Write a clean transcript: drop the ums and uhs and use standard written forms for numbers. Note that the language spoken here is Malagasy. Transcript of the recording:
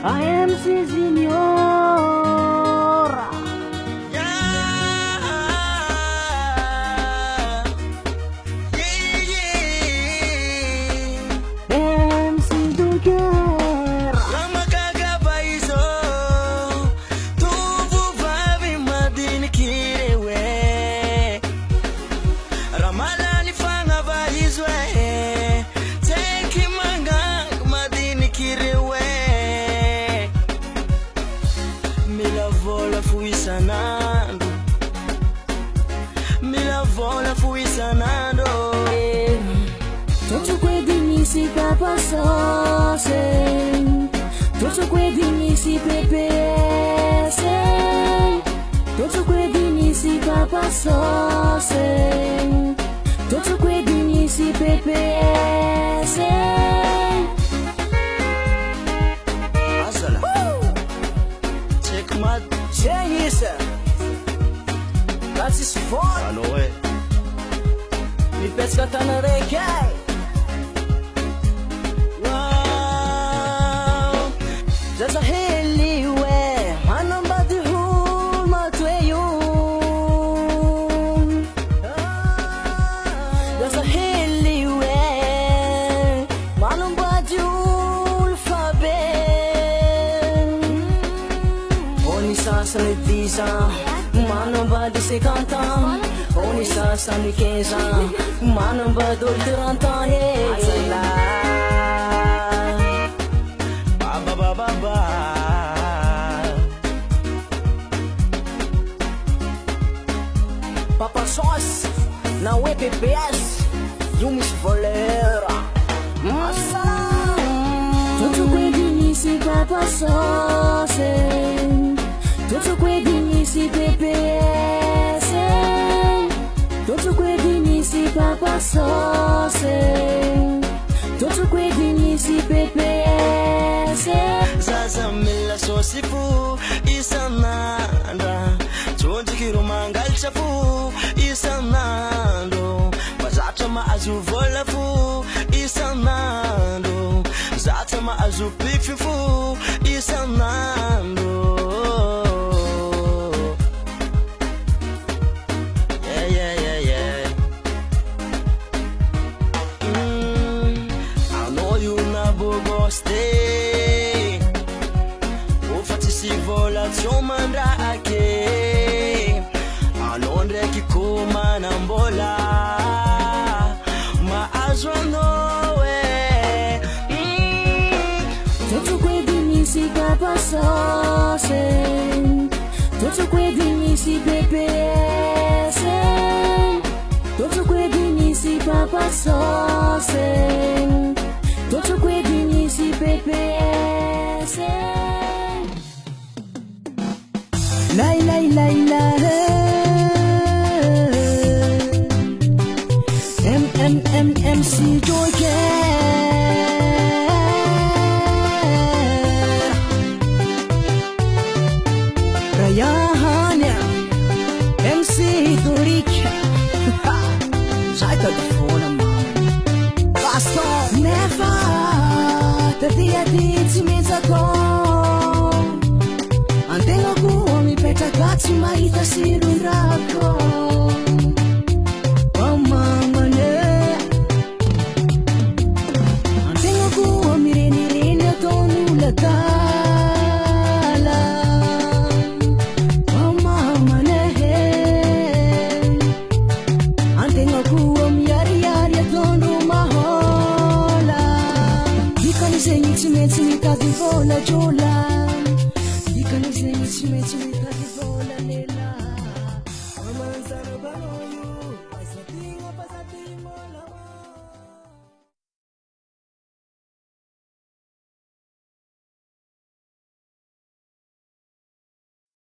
AMC Junior. AMC Dunker. Lama kagabaizo tuvu vavi madini kirewe Ramalani fanga vaizwe teki manga madini kirewe Mila vola fuisanando Mila vola fuisanando Tutto quei dinisi capasose, tutto quei dinisi PPS, tutto quei dinisi capasose, tutto quei dinisi PPS. Asala check mat Chinese, that's his fault. Hello way Mi pesca tanareke. There's a hilly way, I know about the whole matwayo. There's a hilly way, I know about the whole fabe. Oni sasa ni visa, mano ba di se canta. Oni sasa ni kesa, mano ba do tiranta he. Papa Sauce, na PPS, you miss Valera. Tutto quei dinisi Papa Sauce, tutto quei dinisi PPS, tutto quei dinisi Papa Sauce, tutto quei dinisi PPS. Zaza mila sosifu isananda Chonji kirumangal chafu isanando Mazata ma azu volafu isanando Zata ma azu pififu isanando I know you never go stay Ufatisi volatio mandrake Anondre kikuma na mbola Maazwa nowe Tutto quei dinisi Papa Sauce, tutto quei dinisi PPS, tutto quei dinisi Papa Sauce, tutto quei dinisi PPS. Lai lai lai lai MC Joker. Rayahania MC Dorika. Sai tá de fora, mano. Basta never the dia di mezza con. Antelo come peta cazzo mai da sirundrako. Oh mamma ne. Antelo come mireni tonu la tala. Oh mamma ne. Antelo come yari tonu mahola. Dikani sengi cimeci mi cadi vola jola. Dikani sengi cimeci